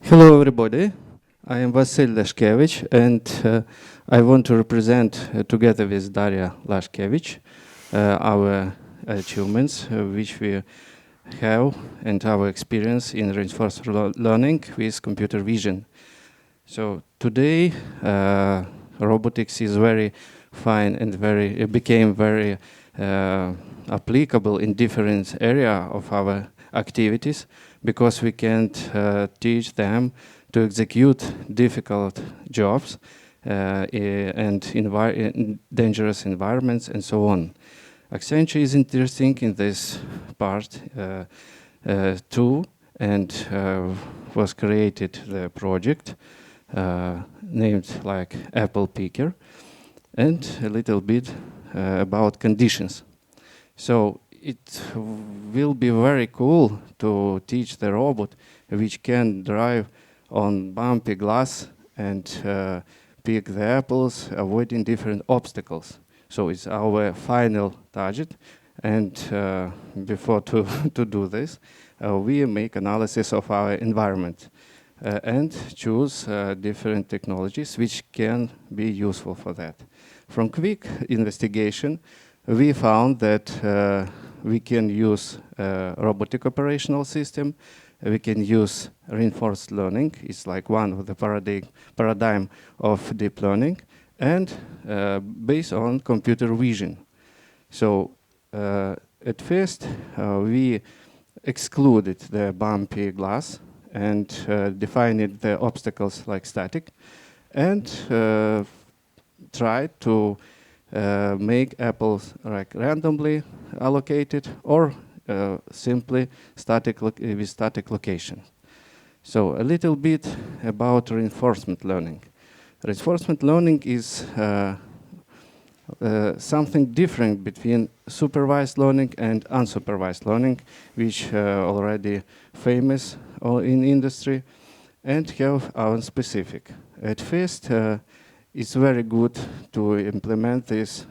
Hello, everybody. I am Vasyl Lyashkevych, and I want to represent, together with Darya Lashkevich, our achievements which we have and our experience in reinforced learning with computer vision. So today, robotics is very fine and became very applicable in different area of our activities, because we can teach them to execute difficult jobs and in dangerous environments and so on. Accenture is interesting in this part too, and was created the project named like Apple Picker, and a little bit about conditions. So it will be very cool to teach the robot which can drive on bumpy glass and pick the apples, avoiding different obstacles. So it's our final target. And before to do this, we make analysis of our environment and choose different technologies which can be useful for that. From quick investigation, we found that we can use robotic operational system. We can use reinforced learning. It's like one of the paradigm of deep learning, and based on computer vision. So at first, we excluded the bumpy glass and defined the obstacles like static, and tried to make apples like randomly allocated or simply with static location. So a little bit about reinforcement learning. Reinforcement learning is something different between supervised learning and unsupervised learning, which already famous in industry and have our specific. At first, it's very good to implement this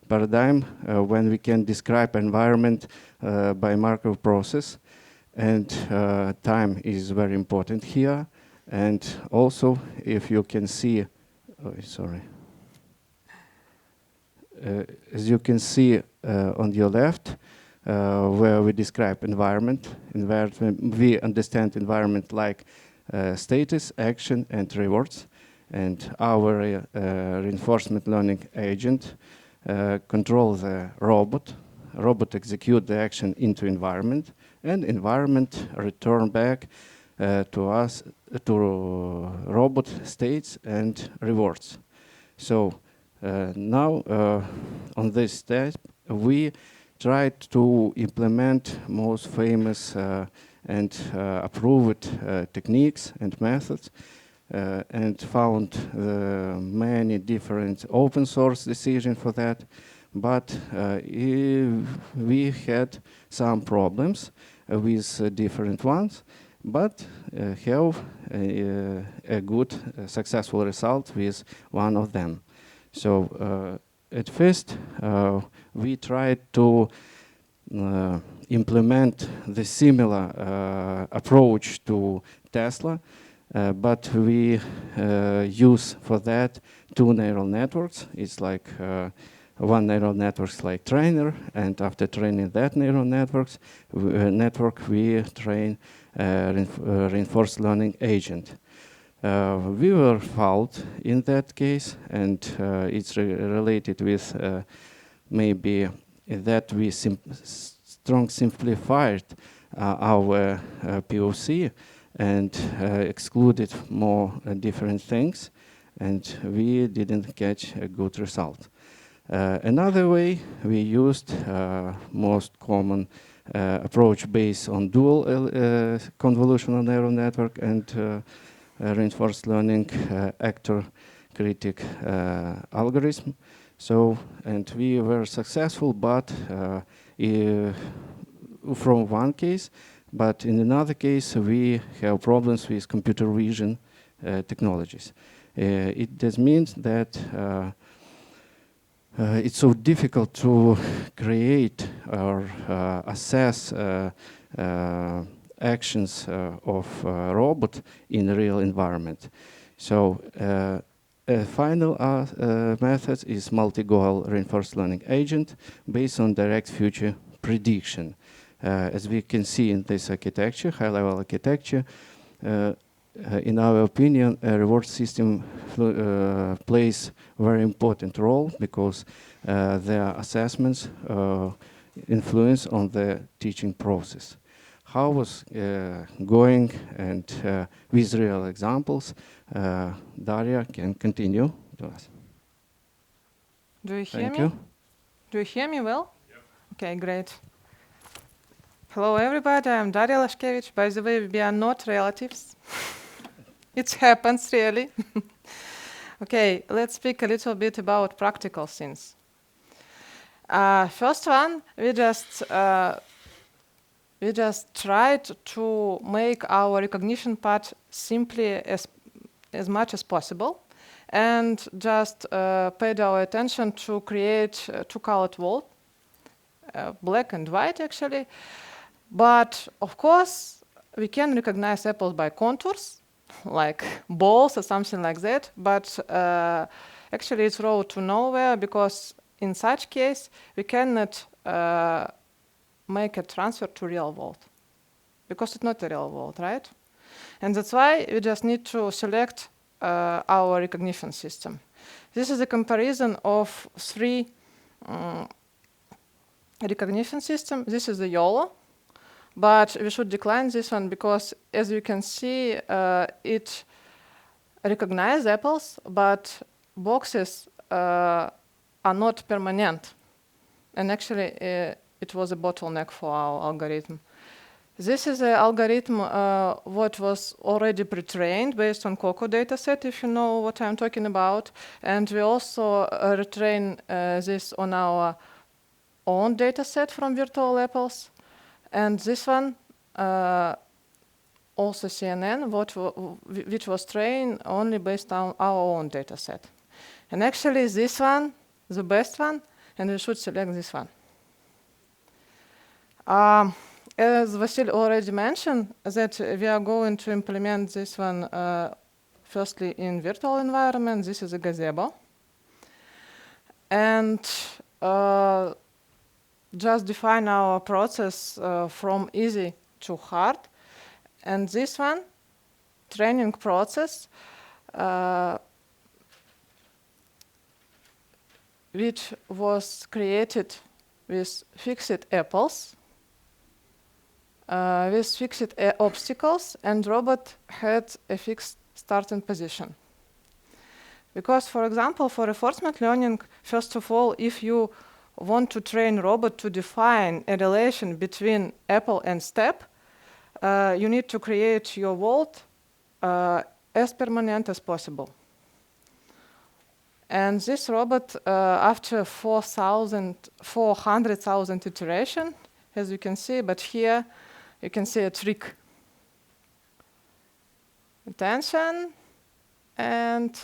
paradigm when we can describe environment by Markov process, and time is very important here. And also, if you can see, as you can see on your left, where we describe environment, we understand environment like status, action, and rewards. And our reinforcement learning agent control the robot. Robot execute the action into environment, and environment return back to us, to robot states and rewards. So now on this step, we tried to implement most famous and approved techniques and methods, and found many different open source decisions for that. But we had some problems with different ones, but have a good, successful result with one of them. So at first, we tried to implement the similar approach to Tesla, but we use for that two neural networks. It's like one neural network like trainer, and after training that neural network, we train reinforced learning agent. We were fault in that case, and it's related with maybe that we simplified our POC and excluded more different things, and we didn't catch a good result. Another way, we used most common approach based on dual convolutional neural network and reinforced learning actor critic algorithm. So, and we were successful, but from one case, but in another case, we have problems with computer vision technologies. It does mean that it's so difficult to create or assess actions of robot in real environment. So a final method is multi-goal reinforced learning agent based on direct future prediction. As we can see in this architecture, high-level architecture, in our opinion, a reward system plays a very important role because their assessments influence on the teaching process. How was going and with real examples, Darya can continue to us. Do you hear Thank me? you. Do you hear me well? Yep. Okay, great. Hello, everybody. I'm Darya Lashkevich. By the way, we are not relatives. It happens, really. Okay, let's speak a little bit about practical things. First one, we just tried to make our recognition part simply as much as possible, and just paid our attention to create a two-colored wall, black and white actually. But of course, we can recognize apples by contours, like balls or something like that. But actually, it's road to nowhere, because in such case, we cannot make a transfer to real world, because it's not a real world, right? And that's why we just need to select our recognition system. This is a comparison of three recognition systems. This is the YOLO. But we should decline this one because, as you can see, it recognizes apples, but boxes are not permanent. And actually, it was a bottleneck for our algorithm. This is an algorithm what was already pre-trained based on COCO dataset, if you know what I'm talking about. And we also retrain this on our own dataset from virtual apples. And this one, also CNN, which was trained only based on our own data set. And actually this one, the best one, and we should select this one. As Vasyl already mentioned, that we are going to implement this one firstly in virtual environment. This is a gazebo. And just define our process from easy to hard. And this one, training process, which was created with fixed apples, with fixed obstacles, and robot had a fixed starting position. Because, for example, for reinforcement learning, first of all, if you want to train robot to define a relation between apple and step, you need to create your world as permanent as possible. And this robot, after 400,000 iteration, as you can see, but here you can see a trick. Attention and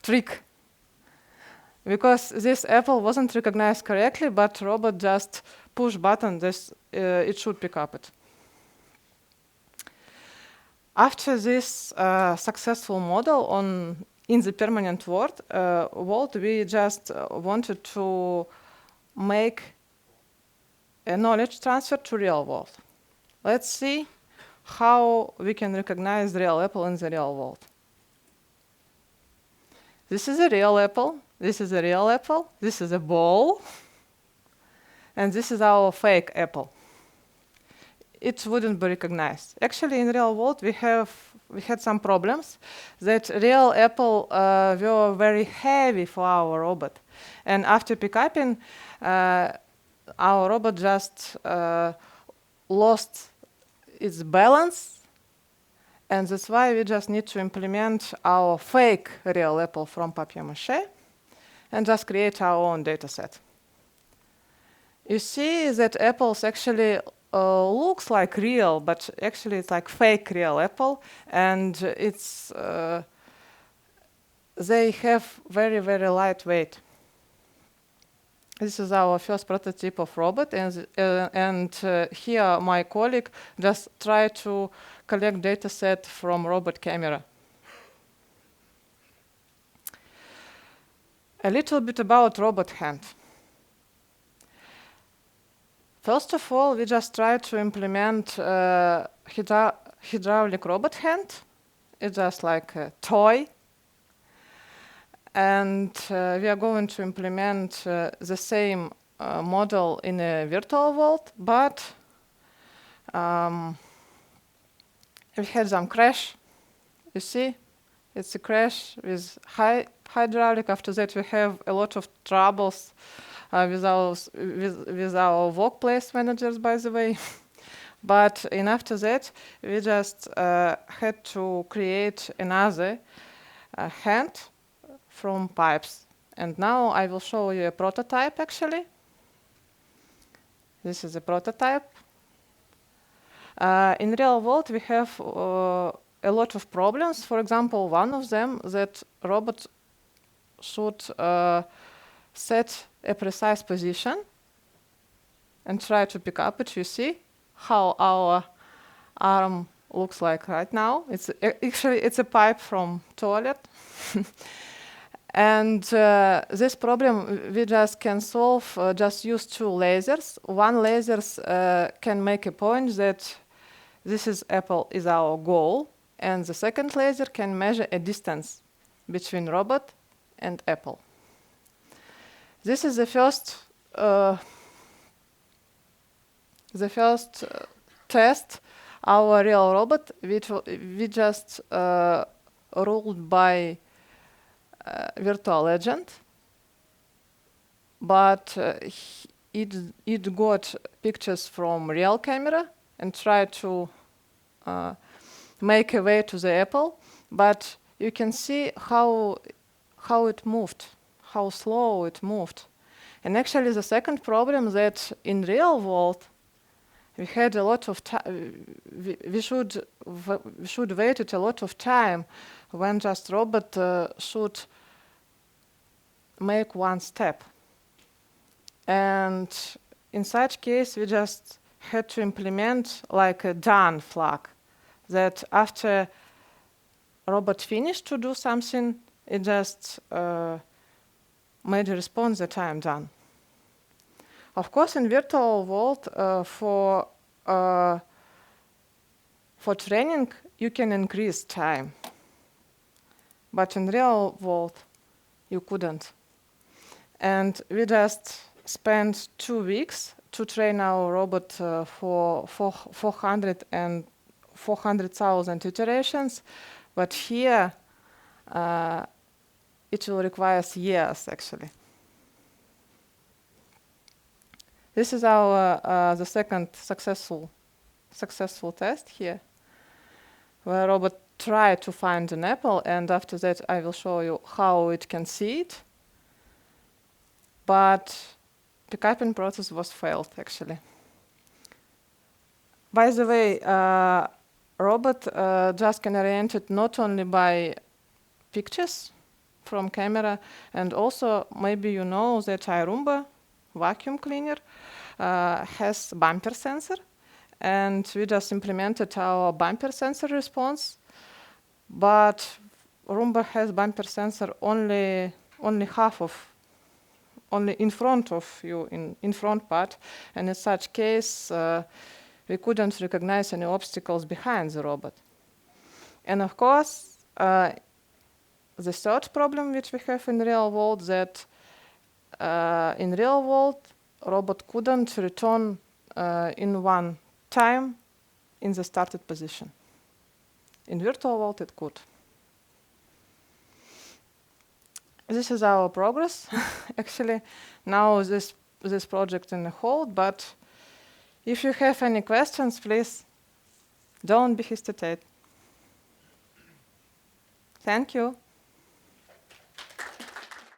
trick. Because this apple wasn't recognized correctly, but robot just push button, this it should pick up it. After this successful model in the permanent world, we just wanted to make a knowledge transfer to real world. Let's see how we can recognize the real apple in the real world. This is a real apple. This is a real apple. This is a ball. And this is our fake apple. It wouldn't be recognized. Actually, in the real world, we had some problems that real apple were very heavy for our robot. And after pickupping, our robot just lost its balance. And that's why we just need to implement our fake real apple from papier-mâché and just create our own data set. You see that apples actually looks like real, but actually it's like fake real apple, and it's they have very, very light weight. This is our first prototype of robot, and here my colleague just tried to collect data set from robot camera. A little bit about robot hand. First of all, we just tried to implement hydraulic robot hand. It's just like a toy. And we are going to implement the same model in a virtual world, but we had some crash. You see, it's a crash with hydraulic. After that, we have a lot of troubles with our workplace managers, by the way. But after that, we just had to create another hand from pipes. And now I will show you a prototype, actually. This is a prototype. In real world, we have a lot of problems. For example, one of them that robot should set a precise position and try to pick up it. You see how our arm looks like right now. It's a pipe from toilet. And this problem we just can solve, just use two lasers. One laser can make a point that this is apple is our goal, and the second laser can measure a distance between robot and apple. This is the first test, our real robot, which we just ruled by virtual agent, but it got pictures from real camera and tried to make a way to the apple, but you can see how it moved, how slow it moved. And actually the second problem that in real world we had a lot of time, we should wait a lot of time when just robot should make one step. And in such case, we just had to implement like a done flag, that after robot finished to do something, it just made a response that I am done. Of course, in virtual world, for training, you can increase time. But in real world, you couldn't. And we just spent 2 weeks to train our robot for 400,000 iterations. But here, it will require years, actually. This is our the second successful test here, where robot tried to find an apple, and after that I will show you how it can see it. But the pickupping process was failed, actually. By the way, robot just can orient it not only by pictures from camera, and also maybe you know that iRoomba vacuum cleaner has bumper sensor, and we just implemented our bumper sensor response. But Roomba has bumper sensor only in front of you, in front part, and in such case we couldn't recognize any obstacles behind the robot. And of course, the third problem which we have in real world, that in real world robot couldn't return in one time in the started position. In virtual world it could. This is our progress. Actually, now this project in hold, but if you have any questions, please don't be hesitate. Thank you.